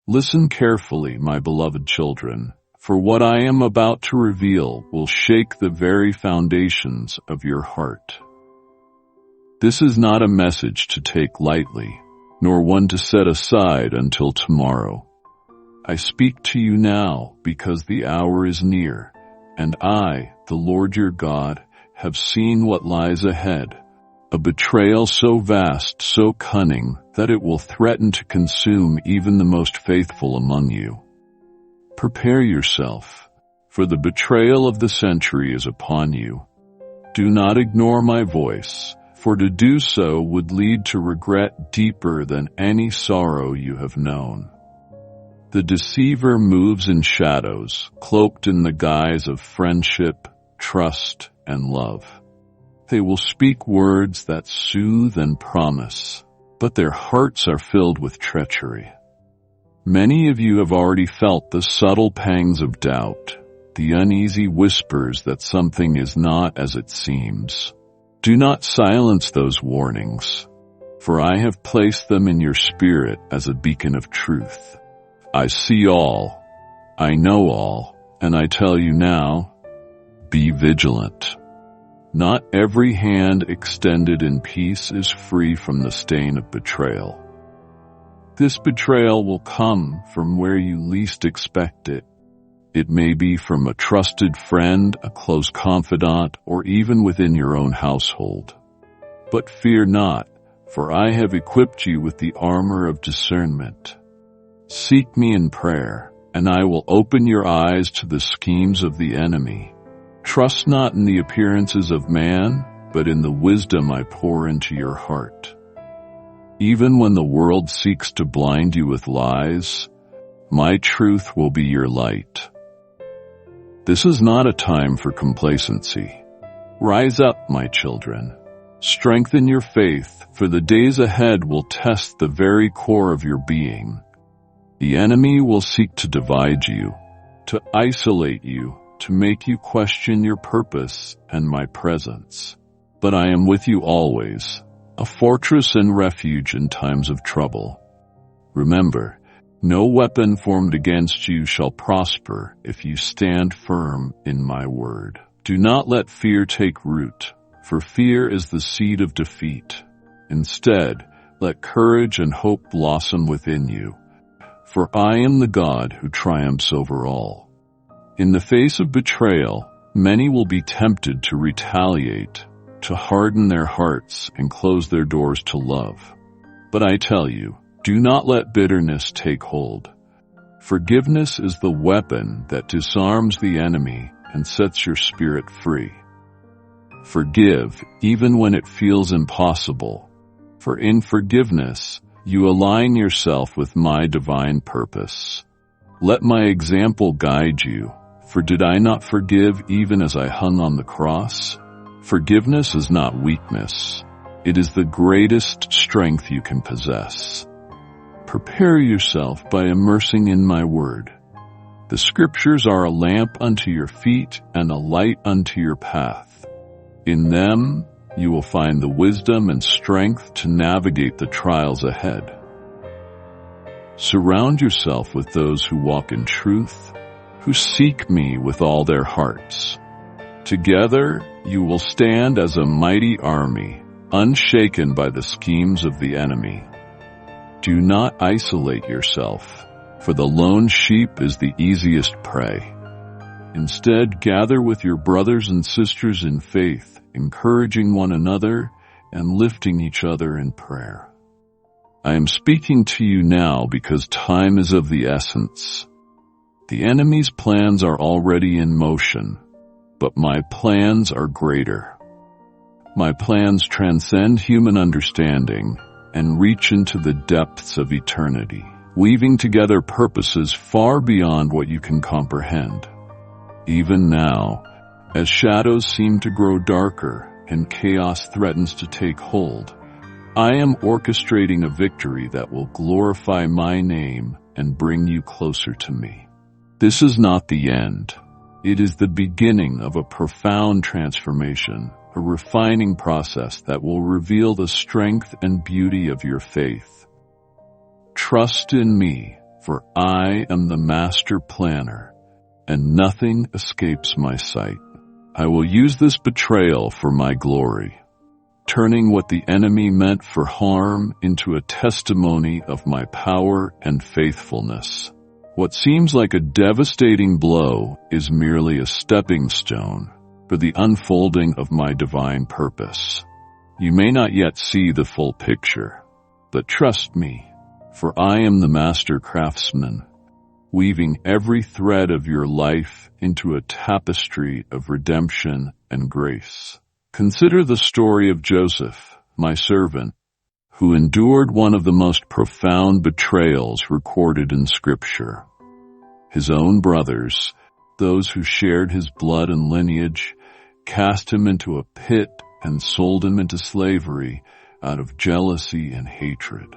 Listen carefully, my beloved children, for what I am about to reveal will shake the very foundations of your heart. This is not a message to take lightly, nor one to set aside until tomorrow. I speak to you now because the hour is near, and I, the Lord your God, have seen what lies ahead, a betrayal so vast, so cunning, that it will threaten to consume even the most faithful among you. Prepare yourself, for the betrayal of the century is upon you. Do not ignore my voice, for to do so would lead to regret deeper than any sorrow you have known. The deceiver moves in shadows, cloaked in the guise of friendship, trust, and love. They will speak words that soothe and promise, but their hearts are filled with treachery. Many of you have already felt the subtle pangs of doubt, the uneasy whispers that something is not as it seems. Do not silence those warnings, for I have placed them in your spirit as a beacon of truth. I see all, I know all, and I tell you now, be vigilant. Not every hand extended in peace is free from the stain of betrayal. This betrayal will come from where you least expect it. It may be from a trusted friend, a close confidant, or even within your own household. But fear not, for I have equipped you with the armor of discernment. Seek me in prayer, and I will open your eyes to the schemes of the enemy. Trust not in the appearances of man, but in the wisdom I pour into your heart. Even when the world seeks to blind you with lies, my truth will be your light. This is not a time for complacency. Rise up, my children. Strengthen your faith, for the days ahead will test the very core of your being. The enemy will seek to divide you, to isolate you, to make you question your purpose and my presence. But I am with you always, a fortress and refuge in times of trouble. Remember, no weapon formed against you shall prosper if you stand firm in my word. Do not let fear take root, for fear is the seed of defeat. Instead, let courage and hope blossom within you, for I am the God who triumphs over all. In the face of betrayal, many will be tempted to retaliate, to harden their hearts and close their doors to love. But I tell you, do not let bitterness take hold. Forgiveness is the weapon that disarms the enemy and sets your spirit free. Forgive even when it feels impossible, for in forgiveness, you align yourself with my divine purpose. Let my example guide you, for did I not forgive even as I hung on the cross? Forgiveness is not weakness. It is the greatest strength you can possess. Prepare yourself by immersing in my word. The scriptures are a lamp unto your feet and a light unto your path. In them, you will find the wisdom and strength to navigate the trials ahead. Surround yourself with those who walk in truth, who seek me with all their hearts. Together, you will stand as a mighty army, unshaken by the schemes of the enemy. Do not isolate yourself, for the lone sheep is the easiest prey. Instead, gather with your brothers and sisters in faith, encouraging one another and lifting each other in prayer. I am speaking to you now because time is of the essence. The enemy's plans are already in motion, but my plans are greater. My plans transcend human understanding and reach into the depths of eternity, weaving together purposes far beyond what you can comprehend. Even now, as shadows seem to grow darker and chaos threatens to take hold, I am orchestrating a victory that will glorify my name and bring you closer to me. This is not the end. It is the beginning of a profound transformation, a refining process that will reveal the strength and beauty of your faith. Trust in me, for I am the master planner, and nothing escapes my sight. I will use this betrayal for my glory, turning what the enemy meant for harm into a testimony of my power and faithfulness. What seems like a devastating blow is merely a stepping stone for the unfolding of my divine purpose. You may not yet see the full picture, but trust me, for I am the master craftsman, weaving every thread of your life into a tapestry of redemption and grace. Consider the story of Joseph, my servant, who endured one of the most profound betrayals recorded in Scripture. His own brothers, those who shared his blood and lineage, cast him into a pit and sold him into slavery out of jealousy and hatred.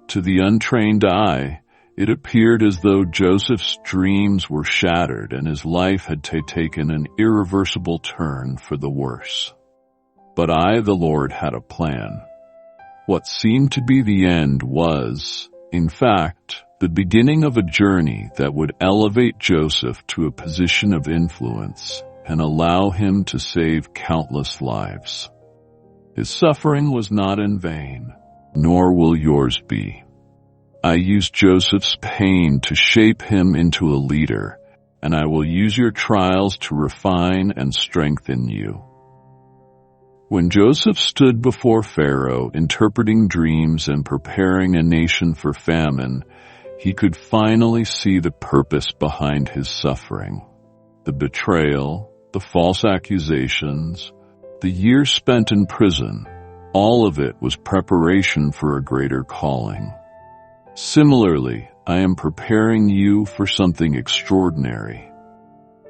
To the untrained eye, it appeared as though Joseph's dreams were shattered and his life had taken an irreversible turn for the worse. But I, the Lord, had a plan. What seemed to be the end was, in fact, the beginning of a journey that would elevate Joseph to a position of influence and allow him to save countless lives. His suffering was not in vain, nor will yours be. I used Joseph's pain to shape him into a leader, and I will use your trials to refine and strengthen you. When Joseph stood before Pharaoh, interpreting dreams and preparing a nation for famine, he could finally see the purpose behind his suffering. The betrayal, the false accusations, the years spent in prison, all of it was preparation for a greater calling. Similarly, I am preparing you for something extraordinary.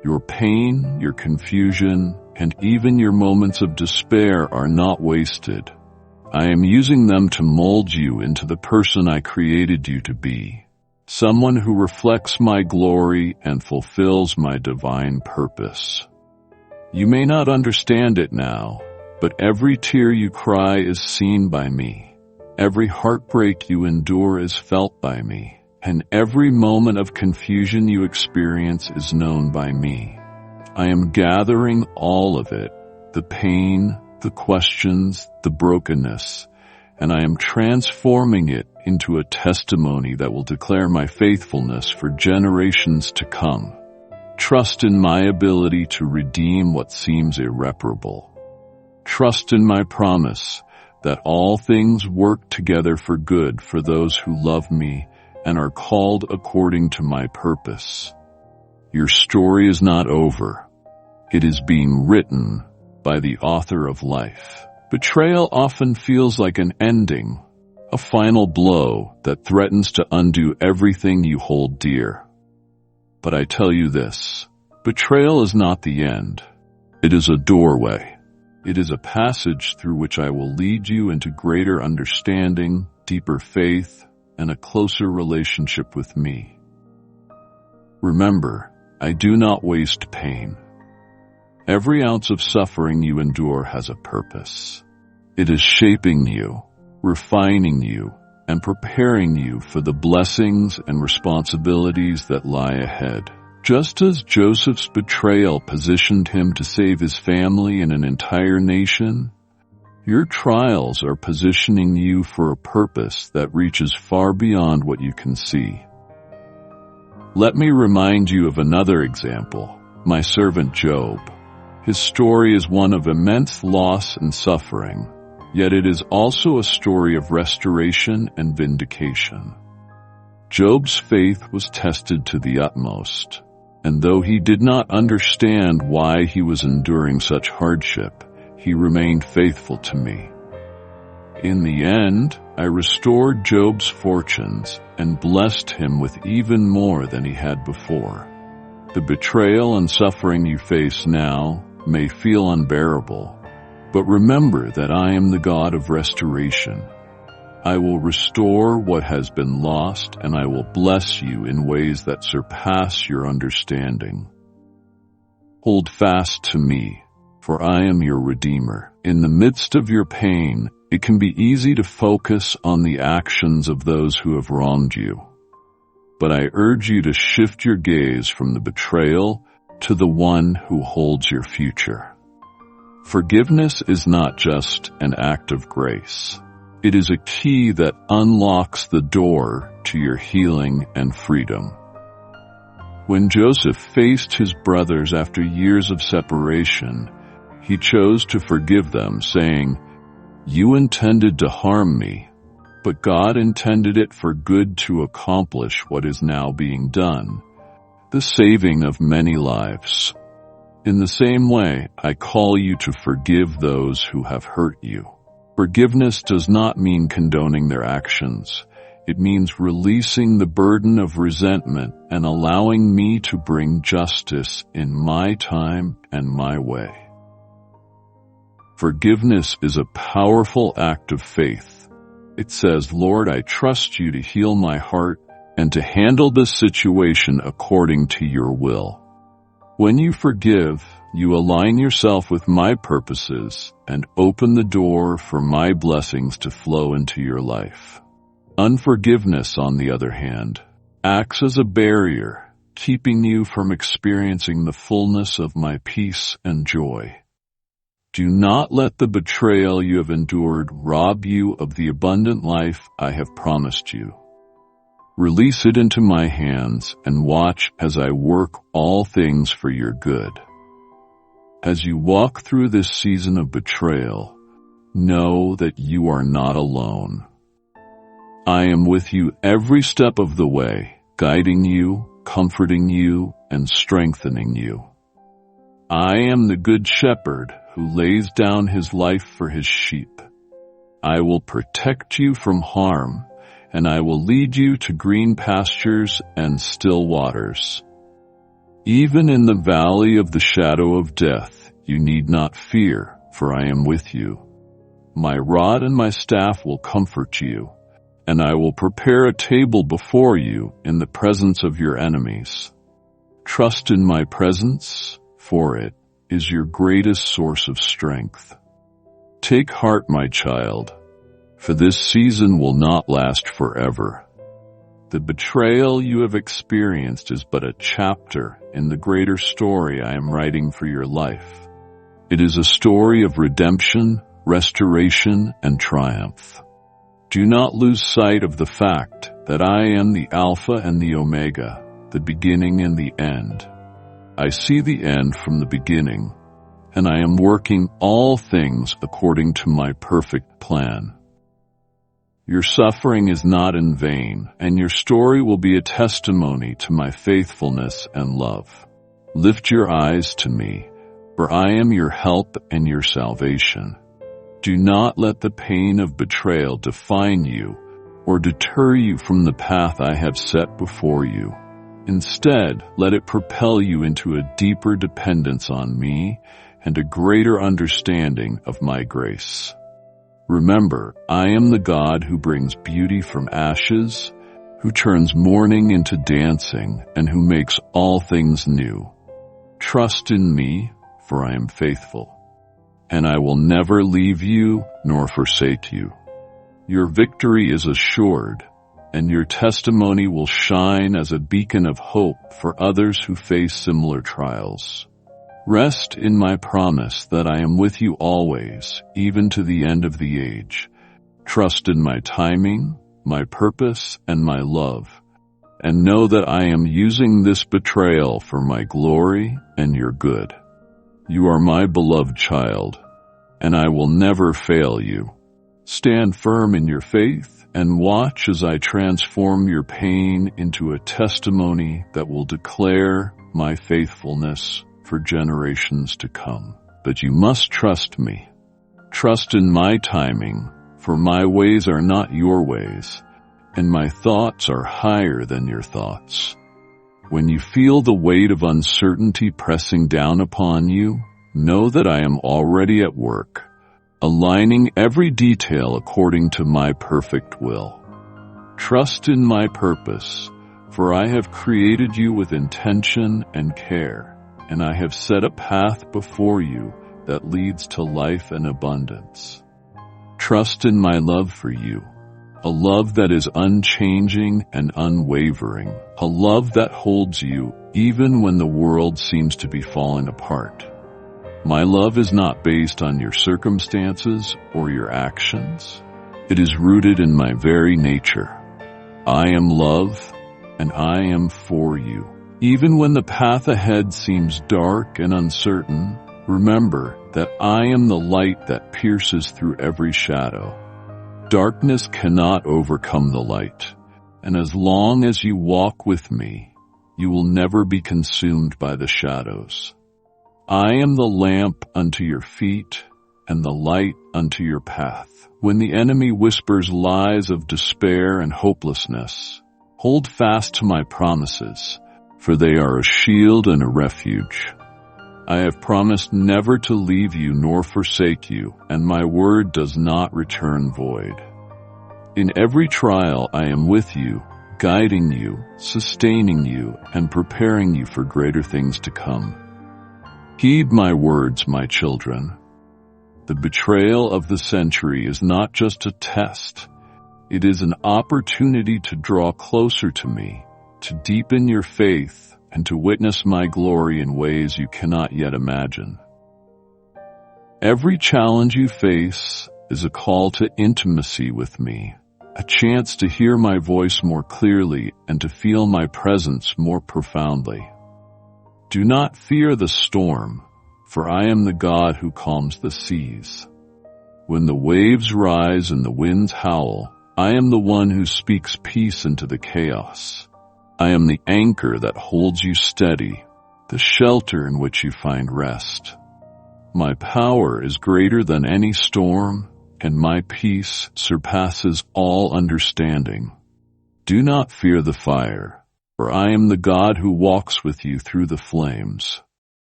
Your pain, your confusion, and even your moments of despair are not wasted. I am using them to mold you into the person I created you to be, someone who reflects my glory and fulfills my divine purpose. You may not understand it now, but every tear you cry is seen by me. Every heartbreak you endure is felt by me, and every moment of confusion you experience is known by me. I am gathering all of it, the pain, the questions, the brokenness, and I am transforming it into a testimony that will declare my faithfulness for generations to come. Trust in my ability to redeem what seems irreparable. Trust in my promise that all things work together for good for those who love me and are called according to my purpose. Your story is not over. It is being written by the author of life. Betrayal often feels like an ending, a final blow that threatens to undo everything you hold dear. But I tell you this, betrayal is not the end. It is a doorway. It is a passage through which I will lead you into greater understanding, deeper faith, and a closer relationship with me. Remember, I do not waste pain. Every ounce of suffering you endure has a purpose. It is shaping you, refining you, and preparing you for the blessings and responsibilities that lie ahead. Just as Joseph's betrayal positioned him to save his family and an entire nation, your trials are positioning you for a purpose that reaches far beyond what you can see. Let me remind you of another example, my servant Job. His story is one of immense loss and suffering, yet it is also a story of restoration and vindication. Job's faith was tested to the utmost, and though he did not understand why he was enduring such hardship, he remained faithful to me. In the end, I restored Job's fortunes and blessed him with even more than he had before. The betrayal and suffering you face now may feel unbearable, but remember that I am the God of restoration. I will restore what has been lost, and I will bless you in ways that surpass your understanding. Hold fast to me, for I am your Redeemer. In the midst of your pain, it can be easy to focus on the actions of those who have wronged you. but I urge you to shift your gaze from the betrayal to the one who holds your future. Forgiveness is not just an act of grace. It is a key that unlocks the door to your healing and freedom. When Joseph faced his brothers after years of separation, he chose to forgive them, saying, "You intended to harm me, but God intended it for good to accomplish what is now being done, the saving of many lives." In the same way, I call you to forgive those who have hurt you. Forgiveness does not mean condoning their actions. It means releasing the burden of resentment and allowing me to bring justice in my time and my way. Forgiveness is a powerful act of faith. It says, "Lord, I trust you to heal my heart and to handle this situation according to your will." When you forgive, you align yourself with my purposes and open the door for my blessings to flow into your life. Unforgiveness, on the other hand, acts as a barrier, keeping you from experiencing the fullness of my peace and joy. Do not let the betrayal you have endured rob you of the abundant life I have promised you. Release it into my hands and watch as I work all things for your good. As you walk through this season of betrayal, know that you are not alone. I am with you every step of the way, guiding you, comforting you, and strengthening you. I am the good shepherd who lays down his life for his sheep. I will protect you from harm, and I will lead you to green pastures and still waters. Even in the valley of the shadow of death, you need not fear, for I am with you. My rod and my staff will comfort you, and I will prepare a table before you in the presence of your enemies. Trust in my presence, for it is your greatest source of strength. Take heart, my child, for this season will not last forever. The betrayal you have experienced is but a chapter in the greater story I am writing for your life. It is a story of redemption, restoration, and triumph. Do not lose sight of the fact that I am the Alpha and the Omega, the beginning and the end. I see the end from the beginning, and I am working all things according to my perfect plan. Your suffering is not in vain, and your story will be a testimony to my faithfulness and love. Lift your eyes to me, for I am your help and your salvation. Do not let the pain of betrayal define you or deter you from the path I have set before you. Instead, let it propel you into a deeper dependence on me and a greater understanding of my grace. Remember, I am the God who brings beauty from ashes, who turns mourning into dancing, and who makes all things new. Trust in me, for I am faithful, and I will never leave you nor forsake you. Your victory is assured, and your testimony will shine as a beacon of hope for others who face similar trials. Rest in my promise that I am with you always, even to the end of the age. Trust in my timing, my purpose, and my love, and know that I am using this betrayal for my glory and your good. You are my beloved child, and I will never fail you. Stand firm in your faith and watch as I transform your pain into a testimony that will declare my faithfulness for generations to come. But you must trust me. Trust in my timing, for my ways are not your ways, and my thoughts are higher than your thoughts. When you feel the weight of uncertainty pressing down upon you, know that I am already at work, aligning every detail according to my perfect will. Trust in my purpose, for I have created you with intention and care, and I have set a path before you that leads to life and abundance. Trust in my love for you, a love that is unchanging and unwavering, a love that holds you even when the world seems to be falling apart. My love is not based on your circumstances or your actions. It is rooted in my very nature. I am love, and I am for you. Even when the path ahead seems dark and uncertain, remember that I am the light that pierces through every shadow. Darkness cannot overcome the light, and as long as you walk with me, you will never be consumed by the shadows. I am the lamp unto your feet and the light unto your path. When the enemy whispers lies of despair and hopelessness, hold fast to my promises, for they are a shield and a refuge. I have promised never to leave you nor forsake you, and my word does not return void. In every trial I am with you, guiding you, sustaining you, and preparing you for greater things to come. Heed my words, my children. The betrayal of the century is not just a test. It is an opportunity to draw closer to me, to deepen your faith, and to witness my glory in ways you cannot yet imagine. Every challenge you face is a call to intimacy with me, a chance to hear my voice more clearly and to feel my presence more profoundly. Do not fear the storm, for I am the God who calms the seas. When the waves rise and the winds howl, I am the one who speaks peace into the chaos. I am the anchor that holds you steady, the shelter in which you find rest. My power is greater than any storm, and my peace surpasses all understanding. Do not fear the fire, for I am the God who walks with you through the flames.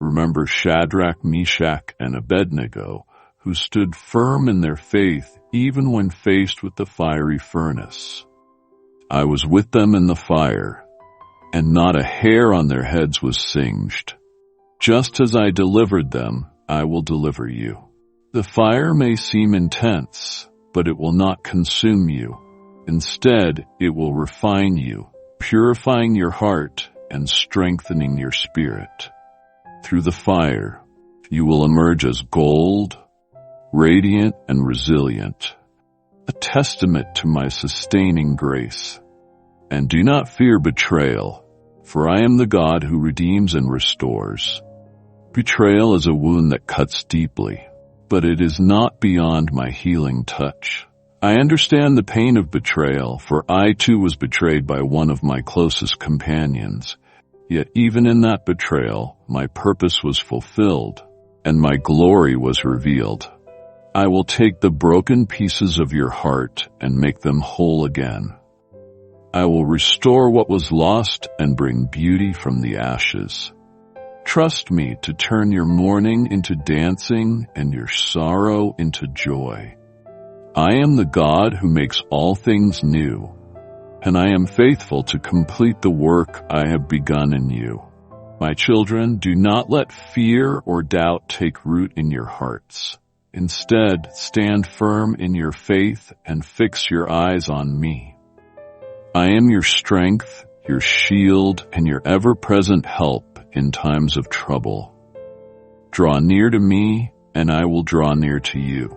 Remember Shadrach, Meshach, and Abednego, who stood firm in their faith even when faced with the fiery furnace. I was with them in the fire, and not a hair on their heads was singed. Just as I delivered them, I will deliver you. The fire may seem intense, but it will not consume you. Instead, it will refine you, purifying your heart and strengthening your spirit. Through the fire, you will emerge as gold, radiant and resilient, a testament to my sustaining grace. And do not fear betrayal, for I am the God who redeems and restores. Betrayal is a wound that cuts deeply, but it is not beyond my healing touch. I understand the pain of betrayal, for I too was betrayed by one of my closest companions. Yet even in that betrayal, my purpose was fulfilled, and my glory was revealed. I will take the broken pieces of your heart and make them whole again. I will restore what was lost and bring beauty from the ashes. Trust me to turn your mourning into dancing and your sorrow into joy. I am the God who makes all things new, and I am faithful to complete the work I have begun in you. My children, do not let fear or doubt take root in your hearts. Instead, stand firm in your faith and fix your eyes on me. I am your strength, your shield, and your ever-present help in times of trouble. Draw near to me, and I will draw near to you.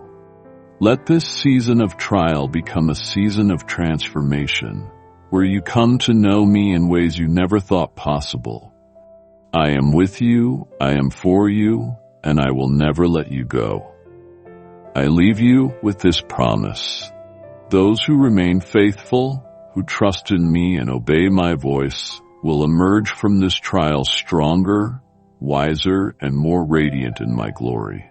Let this season of trial become a season of transformation, where you come to know me in ways you never thought possible. I am with you, I am for you, and I will never let you go. I leave you with this promise. Those who remain faithful, who trust in me and obey my voice, will emerge from this trial stronger, wiser, and more radiant in my glory.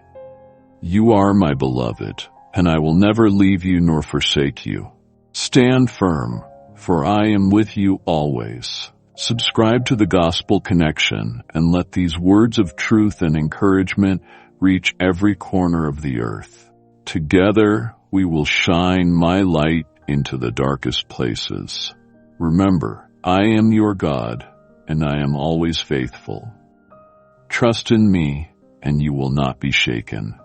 You are my beloved, and I will never leave you nor forsake you. Stand firm, for I am with you always. Subscribe to the Gospel Connection and let these words of truth and encouragement reach every corner of the earth. Together, we will shine my light into the darkest places. Remember, I am your God, and I am always faithful. Trust in me, and you will not be shaken.